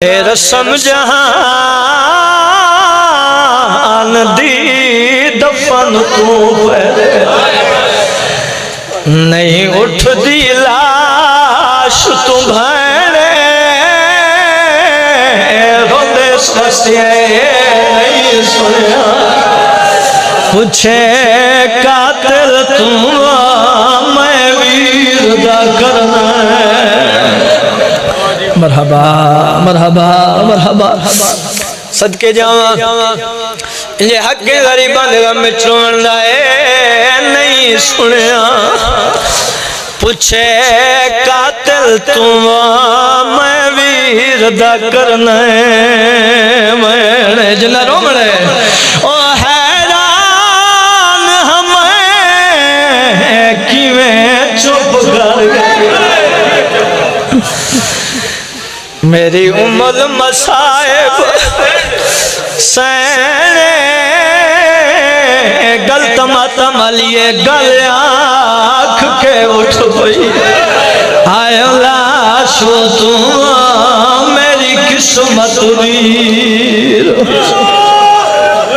رسم جہان دی دفن تو پہلے نہیں اٹھ دی لاش تو بھیڑے روندے سسیے نہیں سنیا پوچھے قاتل تم میں ویر دا کرنا مرحبا مرحبا مرحبا صدقے جاواں یہ حق کے غریبان غم چون لائے نہیں سنیا پوچھے قاتل تم میں ویر دا کرنا میں جنہ رو مڑے او حیران ہمیں کیویں چپ کر گئے میری امت مسائب سینے گلت ماتم علیے گل آنکھ کے اٹھ گئی آئے اللہ شو تو میری قسمت دی